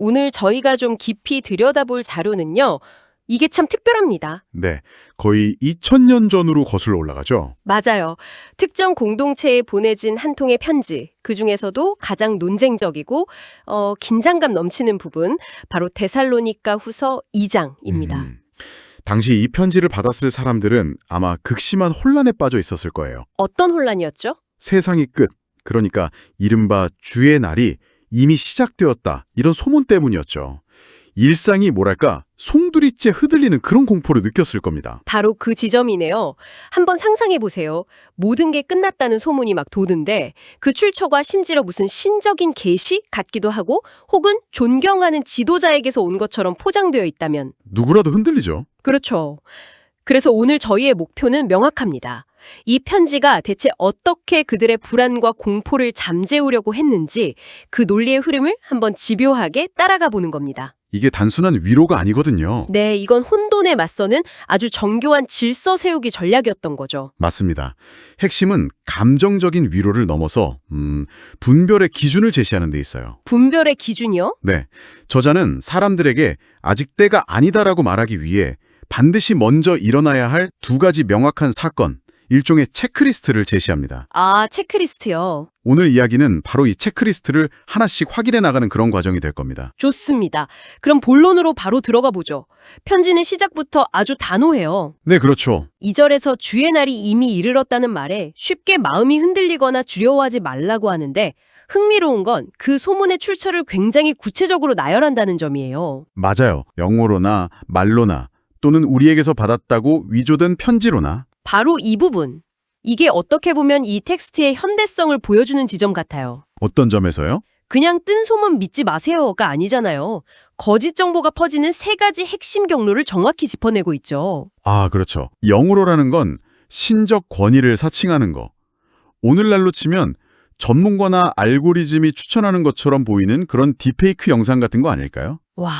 오늘 저희가 좀 깊이 들여다볼 자료는요. 이게 참 특별합니다. 네, 거의 2000년 전으로 거슬러 올라가죠. 맞아요. 특정 공동체에 보내진 한 통의 편지, 그중에서도 가장 논쟁적이고 긴장감 넘치는 부분, 바로 데살로니가 후서 2장입니다. 당시 이 편지를 받았을 사람들은 아마 극심한 혼란에 빠져 있었을 거예요. 어떤 혼란이었죠? 세상이 끝, 그러니까 이른바 주의 날이 이미 시작되었다, 이런 소문 때문이었죠. 일상이 뭐랄까 송두리째 흔들리는 그런 공포를 느꼈을 겁니다. 바로 그 지점이네요. 한번 상상해 보세요. 모든 게 끝났다는 소문이 막 도는데 그 출처가 심지어 무슨 신적인 계시 같기도 하고 혹은 존경하는 지도자에게서 온 것처럼 포장되어 있다면 누구라도 흔들리죠. 그렇죠. 그래서 오늘 저희의 목표는 명확합니다. 이 편지가 대체 어떻게 그들의 불안과 공포를 잠재우려고 했는지 그 논리의 흐름을 한번 집요하게 따라가 보는 겁니다. 이게 단순한 위로가 아니거든요. 네, 이건 혼돈에 맞서는 아주 정교한 질서 세우기 전략이었던 거죠. 맞습니다. 핵심은 감정적인 위로를 넘어서 분별의 기준을 제시하는 데 있어요. 분별의 기준이요? 네, 저자는 사람들에게 아직 때가 아니다라고 말하기 위해 반드시 먼저 일어나야 할 두 가지 명확한 사건, 일종의 체크리스트를 제시합니다. 아, 체크리스트요. 오늘 이야기는 바로 이 체크리스트를 하나씩 확인해 나가는 그런 과정이 될 겁니다. 좋습니다. 그럼 본론으로 바로 들어가 보죠. 편지는 시작부터 아주 단호해요. 네, 그렇죠. 2절에서 주의 날이 이미 이르렀다는 말에 쉽게 마음이 흔들리거나 두려워하지 말라고 하는데 흥미로운 건 그 소문의 출처를 굉장히 구체적으로 나열한다는 점이에요. 맞아요. 영어로나 말로나 또는 우리에게서 받았다고 위조된 편지로나. 바로 이 부분. 이게 어떻게 보면 이 텍스트의 현대성을 보여주는 지점 같아요. 어떤 점에서요? 그냥 뜬 소문 믿지 마세요가 아니잖아요. 거짓 정보가 퍼지는 세 가지 핵심 경로를 정확히 짚어내고 있죠. 아, 그렇죠. 영어로라는 건 신적 권위를 사칭하는 거. 오늘날로 치면 전문가나 알고리즘이 추천하는 것처럼 보이는 그런 딥페이크 영상 같은 거 아닐까요? 와,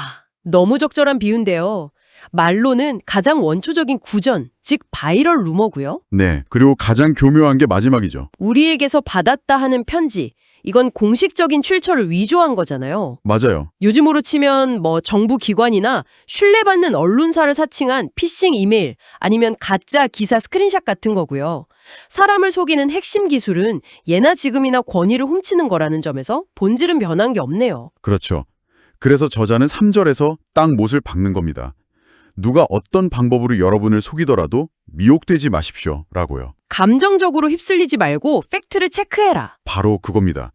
너무 적절한 비유인데요. 말로는 가장 원초적인 구전, 즉 바이럴 루머고요. 네, 그리고 가장 교묘한 게 마지막이죠. 우리에게서 받았다 하는 편지, 이건 공식적인 출처를 위조한 거잖아요. 맞아요. 요즘으로 치면 정부 기관이나 신뢰받는 언론사를 사칭한 피싱 이메일 아니면 가짜 기사 스크린샷 같은 거고요. 사람을 속이는 핵심 기술은 예나 지금이나 권위를 훔치는 거라는 점에서 본질은 변한 게 없네요. 그렇죠. 그래서 저자는 3절에서 딱 못을 박는 겁니다. 누가 어떤 방법으로 여러분을 속이더라도 미혹되지 마십시오. 라고요. 감정적으로 휩쓸리지 말고 팩트를 체크해라. 바로 그겁니다.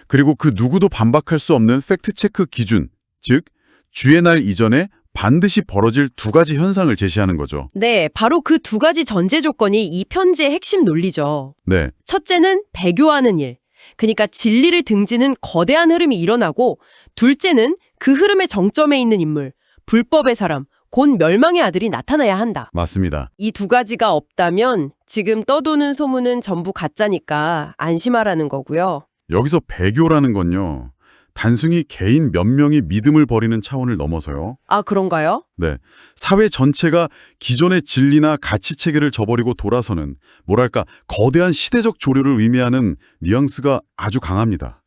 그리고 그 누구도 반박할 수 없는 팩트체크 기준, 즉 주의 날 이전에 반드시 벌어질 두 가지 현상을 제시하는 거죠. 네, 바로 그 두 가지 전제 조건이 이 편지의 핵심 논리죠. 네, 첫째는 배교하는 일, 그러니까 진리를 등지는 거대한 흐름이 일어나고 둘째는 그 흐름의 정점에 있는 인물, 불법의 사람, 곧 멸망의 아들이 나타나야 한다. 맞습니다. 이 두 가지가 없다면 지금 떠도는 소문은 전부 가짜니까 안심하라는 거고요. 여기서 배교라는 건요. 단순히 개인 몇 명이 믿음을 버리는 차원을 넘어서요. 아, 그런가요? 네, 사회 전체가 기존의 진리나 가치체계를 저버리고 돌아서는 뭐랄까 거대한 시대적 조류를 의미하는 뉘앙스가 아주 강합니다.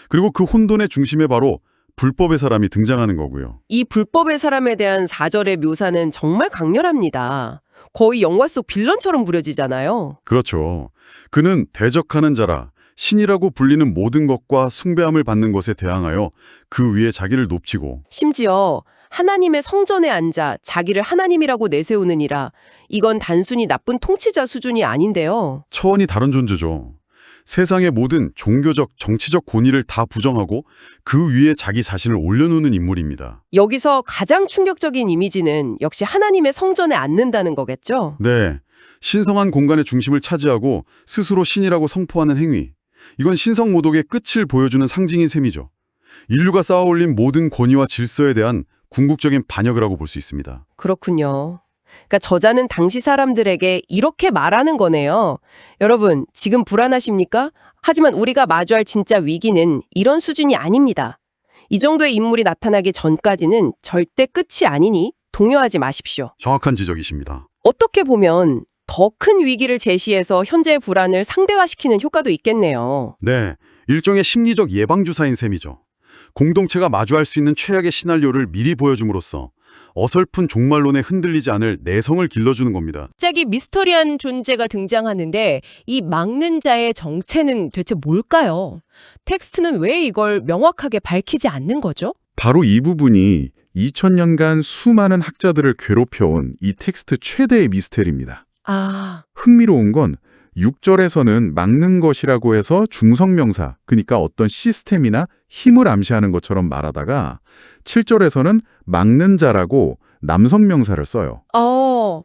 그리고 그 혼돈의 중심에 바로 불법의 사람이 등장하는 거고요. 이 불법의 사람에 대한 4절의 묘사는 정말 강렬합니다. 거의 영화 속 빌런처럼 부려지잖아요. 그렇죠. 그는 대적하는 자라 신이라고 불리는 모든 것과 숭배함을 받는 것에 대항하여 그 위에 자기를 높이고 심지어 하나님의 성전에 앉아 자기를 하나님이라고 내세우느니라. 이건 단순히 나쁜 통치자 수준이 아닌데요. 차원이 다른 존재죠. 세상의 모든 종교적, 정치적 권위를 다 부정하고 그 위에 자기 자신을 올려놓는 인물입니다. 여기서 가장 충격적인 이미지는 역시 하나님의 성전에 앉는다는 거겠죠? 네, 신성한 공간의 중심을 차지하고 스스로 신이라고 성포하는 행위. 이건 신성모독의 끝을 보여주는 상징인 셈이죠. 인류가 쌓아올린 모든 권위와 질서에 대한 궁극적인 반역이라고 볼 수 있습니다. 그렇군요. 그러니까 저자는 당시 사람들에게 이렇게 말하는 거네요. 여러분, 지금 불안하십니까? 하지만 우리가 마주할 진짜 위기는 이런 수준이 아닙니다. 이 정도의 인물이 나타나기 전까지는 절대 끝이 아니니 동요하지 마십시오. 정확한 지적이십니다. 어떻게 보면 더 큰 위기를 제시해서 현재의 불안을 상대화시키는 효과도 있겠네요. 네, 일종의 심리적 예방주사인 셈이죠. 공동체가 마주할 수 있는 최악의 시나리오를 미리 보여줌으로써 어설픈 종말론에 흔들리지 않을 내성을 길러주는 겁니다. 갑자기 미스터리한 존재가 등장하는데 이 막는 자의 정체는 대체 뭘까요? 텍스트는 왜 이걸 명확하게 밝히지 않는 거죠? 바로 이 부분이 2000년간 수많은 학자들을 괴롭혀온 이 텍스트 최대의 미스테리입니다. 아, 흥미로운 건 6절에서는 막는 것이라고 해서 중성명사, 그러니까 어떤 시스템이나 힘을 암시하는 것처럼 말하다가 7절에서는 막는 자라고 남성명사를 써요.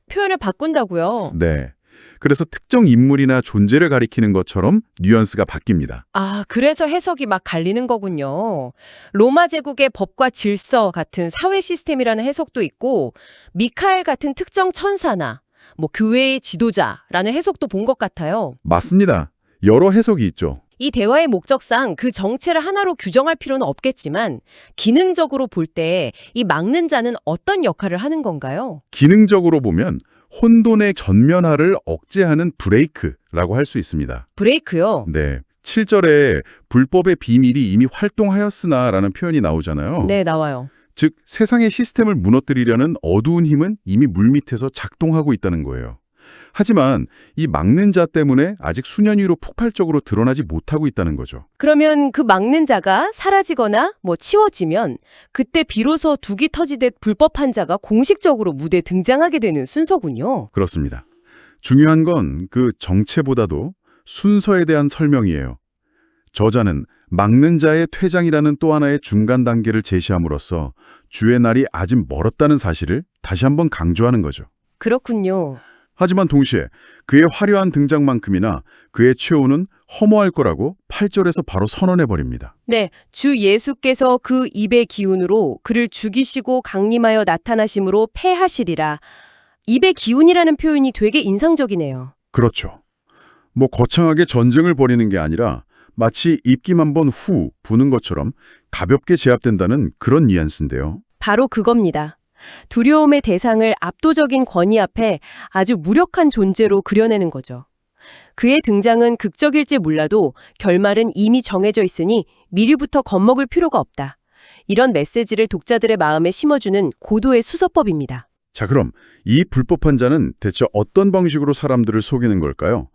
표현을 바꾼다고요? 네. 그래서 특정 인물이나 존재를 가리키는 것처럼 뉘앙스가 바뀝니다. 아, 그래서 해석이 막 갈리는 거군요. 로마 제국의 법과 질서 같은 사회 시스템이라는 해석도 있고 미카엘 같은 특정 천사나 교회의 지도자라는 해석도 본 것 같아요. 맞습니다. 여러 해석이 있죠. 이 대화의 목적상 그 정체를 하나로 규정할 필요는 없겠지만 기능적으로 볼 때 이 막는 자는 어떤 역할을 하는 건가요? 기능적으로 보면 혼돈의 전면화를 억제하는 브레이크라고 할 수 있습니다. 브레이크요? 네. 7절에 불법의 비밀이 이미 활동하였으나 라는 표현이 나오잖아요. 네, 나와요. 즉 세상의 시스템을 무너뜨리려는 어두운 힘은 이미 물밑에서 작동하고 있다는 거예요. 하지만 이 막는 자 때문에 아직 수년 후로 폭발적으로 드러나지 못하고 있다는 거죠. 그러면 그 막는 자가 사라지거나 치워지면 그때 비로소 둑이 터지듯 불법한 자가 공식적으로 무대에 등장하게 되는 순서군요. 그렇습니다. 중요한 건 그 정체보다도 순서에 대한 설명이에요. 저자는 막는 자의 퇴장이라는 또 하나의 중간 단계를 제시함으로써 주의 날이 아직 멀었다는 사실을 다시 한번 강조하는 거죠. 그렇군요. 하지만 동시에 그의 화려한 등장만큼이나 그의 최후는 허무할 거라고 8절에서 바로 선언해버립니다. 네, 주 예수께서 그 입의 기운으로 그를 죽이시고 강림하여 나타나심으로 패하시리라. 입의 기운이라는 표현이 되게 인상적이네요. 그렇죠. 거창하게 전쟁을 벌이는 게 아니라 마치 입김 한 번 후 부는 것처럼 가볍게 제압된다는 그런 뉘앙스인데요. 바로 그겁니다. 두려움의 대상을 압도적인 권위 앞에 아주 무력한 존재로 그려내는 거죠. 그의 등장은 극적일지 몰라도 결말은 이미 정해져 있으니 미리부터 겁먹을 필요가 없다. 이런 메시지를 독자들의 마음에 심어주는 고도의 수서법입니다. 자, 그럼 이 불법한 자는 대체 어떤 방식으로 사람들을 속이는 걸까요?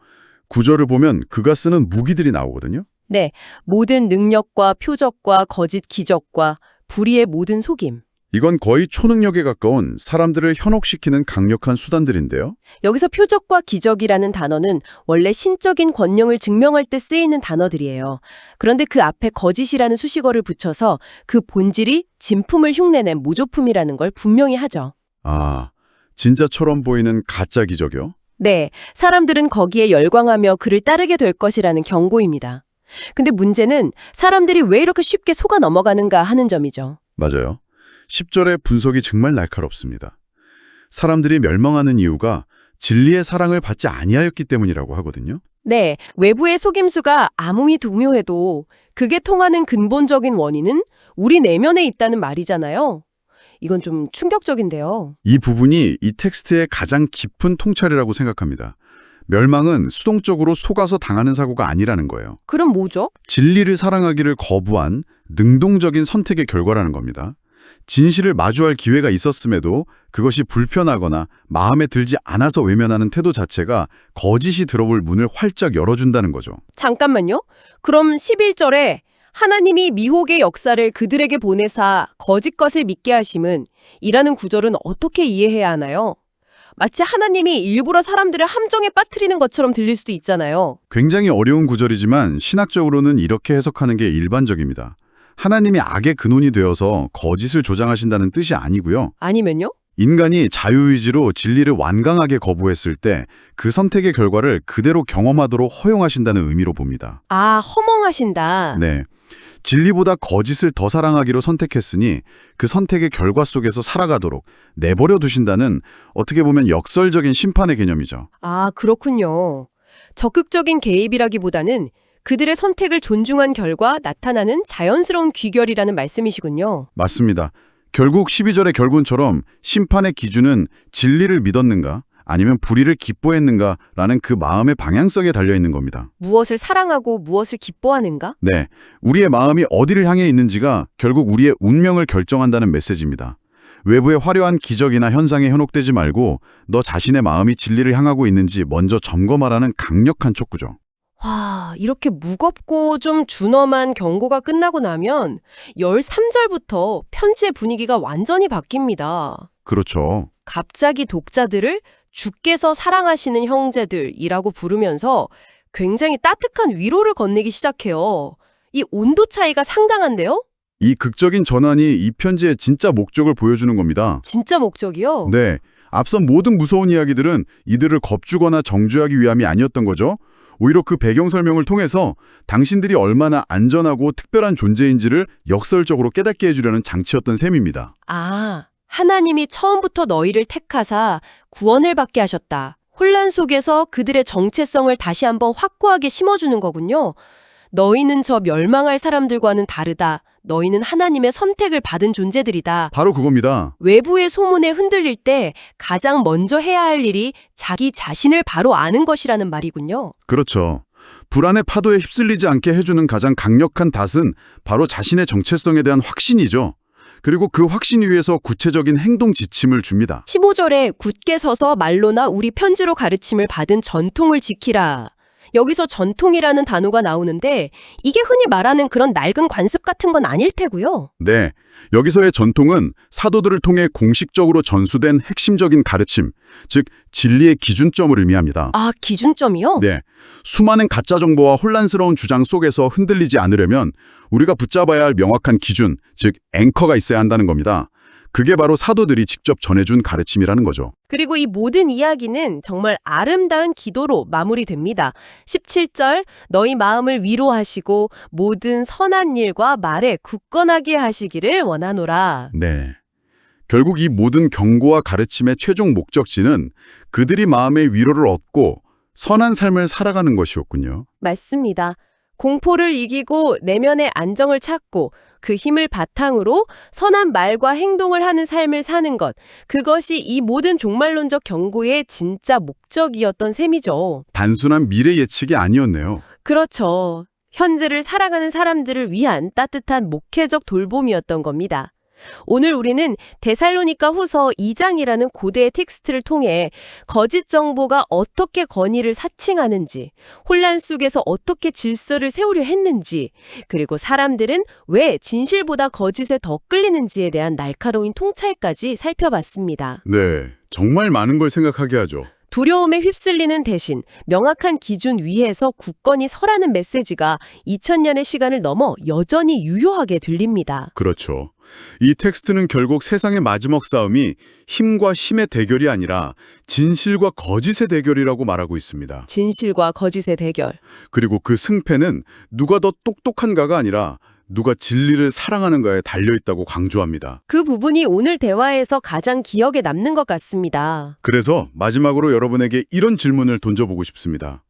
구절을 보면 그가 쓰는 무기들이 나오거든요. 네, 모든 능력과 표적과 거짓 기적과 불의의 모든 속임. 이건 거의 초능력에 가까운 사람들을 현혹시키는 강력한 수단들인데요. 여기서 표적과 기적이라는 단어는 원래 신적인 권능을 증명할 때 쓰이는 단어들이에요. 그런데 그 앞에 거짓이라는 수식어를 붙여서 그 본질이 진품을 흉내낸 모조품이라는 걸 분명히 하죠. 아, 진짜처럼 보이는 가짜 기적이요? 네, 사람들은 거기에 열광하며 그를 따르게 될 것이라는 경고입니다. 근데 문제는 사람들이 왜 이렇게 쉽게 속아 넘어가는가 하는 점이죠. 맞아요. 10절의 분석이 정말 날카롭습니다. 사람들이 멸망하는 이유가 진리의 사랑을 받지 아니하였기 때문이라고 하거든요. 네, 외부의 속임수가 아무리 두묘해도 그게 통하는 근본적인 원인은 우리 내면에 있다는 말이잖아요. 이건 좀 충격적인데요. 이 부분이 이 텍스트의 가장 깊은 통찰이라고 생각합니다. 멸망은 수동적으로 속아서 당하는 사고가 아니라는 거예요. 그럼 뭐죠? 진리를 사랑하기를 거부한 능동적인 선택의 결과라는 겁니다. 진실을 마주할 기회가 있었음에도 그것이 불편하거나 마음에 들지 않아서 외면하는 태도 자체가 거짓이 들어올 문을 활짝 열어준다는 거죠. 잠깐만요. 그럼 11절에 하나님이 미혹의 역사를 그들에게 보내사 거짓 것을 믿게 하심은 이라는 구절은 어떻게 이해해야 하나요? 마치 하나님이 일부러 사람들을 함정에 빠뜨리는 것처럼 들릴 수도 있잖아요. 굉장히 어려운 구절이지만 신학적으로는 이렇게 해석하는 게 일반적입니다. 하나님이 악의 근원이 되어서 거짓을 조장하신다는 뜻이 아니고요. 아니면요? 인간이 자유의지로 진리를 완강하게 거부했을 때 그 선택의 결과를 그대로 경험하도록 허용하신다는 의미로 봅니다. 아, 허멍하신다. 네. 진리보다 거짓을 더 사랑하기로 선택했으니 그 선택의 결과 속에서 살아가도록 내버려 두신다는 어떻게 보면 역설적인 심판의 개념이죠. 아, 그렇군요. 적극적인 개입이라기보다는 그들의 선택을 존중한 결과 나타나는 자연스러운 귀결이라는 말씀이시군요. 맞습니다. 결국 12절의 결론처럼 심판의 기준은 진리를 믿었는가 아니면 불의를 기뻐했는가라는 그 마음의 방향성에 달려있는 겁니다. 무엇을 사랑하고 무엇을 기뻐하는가? 네, 우리의 마음이 어디를 향해 있는지가 결국 우리의 운명을 결정한다는 메시지입니다. 외부의 화려한 기적이나 현상에 현혹되지 말고 너 자신의 마음이 진리를 향하고 있는지 먼저 점검하라는 강력한 촉구죠. 와, 이렇게 무겁고 좀 준엄한 경고가 끝나고 나면 13절부터 편지의 분위기가 완전히 바뀝니다. 그렇죠. 갑자기 독자들을 주께서 사랑하시는 형제들이라고 부르면서 굉장히 따뜻한 위로를 건네기 시작해요. 이 온도 차이가 상당한데요? 이 극적인 전환이 이 편지의 진짜 목적을 보여주는 겁니다. 진짜 목적이요? 네, 앞선 모든 무서운 이야기들은 이들을 겁주거나 정죄하기 위함이 아니었던 거죠. 오히려 그 배경 설명을 통해서 당신들이 얼마나 안전하고 특별한 존재인지를 역설적으로 깨닫게 해주려는 장치였던 셈입니다. 아, 하나님이 처음부터 너희를 택하사 구원을 받게 하셨다. 혼란 속에서 그들의 정체성을 다시 한번 확고하게 심어주는 거군요. 너희는 저 멸망할 사람들과는 다르다. 너희는 하나님의 선택을 받은 존재들이다. 바로 그겁니다. 외부의 소문에 흔들릴 때 가장 먼저 해야 할 일이 자기 자신을 바로 아는 것이라는 말이군요. 그렇죠. 불안의 파도에 휩쓸리지 않게 해주는 가장 강력한 닷은 바로 자신의 정체성에 대한 확신이죠. 그리고 그 확신 위에서 구체적인 행동 지침을 줍니다. 15절에 굳게 서서 말로나 우리 편지로 가르침을 받은 전통을 지키라. 여기서 전통이라는 단어가 나오는데 이게 흔히 말하는 그런 낡은 관습 같은 건 아닐 테고요. 네, 여기서의 전통은 사도들을 통해 공식적으로 전수된 핵심적인 가르침, 즉 진리의 기준점을 의미합니다. 아, 기준점이요? 네, 수많은 가짜 정보와 혼란스러운 주장 속에서 흔들리지 않으려면 우리가 붙잡아야 할 명확한 기준, 즉 앵커가 있어야 한다는 겁니다. 그게 바로 사도들이 직접 전해준 가르침이라는 거죠. 그리고 이 모든 이야기는 정말 아름다운 기도로 마무리됩니다. 17절 너희 마음을 위로하시고 모든 선한 일과 말에 굳건하게 하시기를 원하노라. 네. 결국 이 모든 경고와 가르침의 최종 목적지는 그들이 마음의 위로를 얻고 선한 삶을 살아가는 것이었군요. 맞습니다. 공포를 이기고 내면의 안정을 찾고 그 힘을 바탕으로 선한 말과 행동을 하는 삶을 사는 것, 그것이 이 모든 종말론적 경고의 진짜 목적이었던 셈이죠. 단순한 미래 예측이 아니었네요. 그렇죠. 현재를 살아가는 사람들을 위한 따뜻한 목회적 돌봄이었던 겁니다. 오늘 우리는 데살로니가 후서 2장이라는 고대의 텍스트를 통해 거짓 정보가 어떻게 권위를 사칭하는지, 혼란 속에서 어떻게 질서를 세우려 했는지, 그리고 사람들은 왜 진실보다 거짓에 더 끌리는지에 대한 날카로운 통찰까지 살펴봤습니다. 네, 정말 많은 걸 생각하게 하죠. 두려움에 휩쓸리는 대신 명확한 기준 위에서 굳건히 서라는 메시지가 2000년의 시간을 넘어 여전히 유효하게 들립니다. 그렇죠. 이 텍스트는 결국 세상의 마지막 싸움이 힘과 힘의 대결이 아니라 진실과 거짓의 대결이라고 말하고 있습니다. 진실과 거짓의 대결. 그리고 그 승패는 누가 더 똑똑한가가 아니라 누가 진리를 사랑하는가에 달려있다고 강조합니다. 그 부분이 오늘 대화에서 가장 기억에 남는 것 같습니다. 그래서 마지막으로 여러분에게 이런 질문을 던져보고 싶습니다.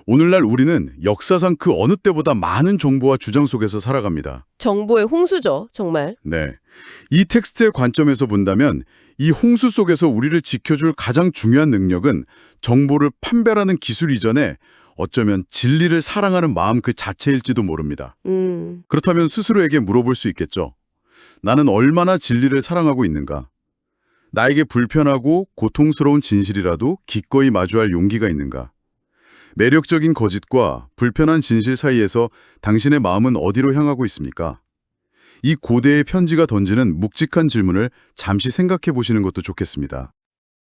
오늘날 우리는 역사상 그 어느 때보다 많은 정보와 주장 속에서 살아갑니다. 정보의 홍수죠, 정말. 네. 이 텍스트의 관점에서 본다면 이 홍수 속에서 우리를 지켜줄 가장 중요한 능력은 정보를 판별하는 기술 이전에 어쩌면 진리를 사랑하는 마음 그 자체일지도 모릅니다. 그렇다면 스스로에게 물어볼 수 있겠죠. 나는 얼마나 진리를 사랑하고 있는가? 나에게 불편하고 고통스러운 진실이라도 기꺼이 마주할 용기가 있는가? 매력적인 거짓과 불편한 진실 사이에서 당신의 마음은 어디로 향하고 있습니까? 이 고대의 편지가 던지는 묵직한 질문을 잠시 생각해 보시는 것도 좋겠습니다.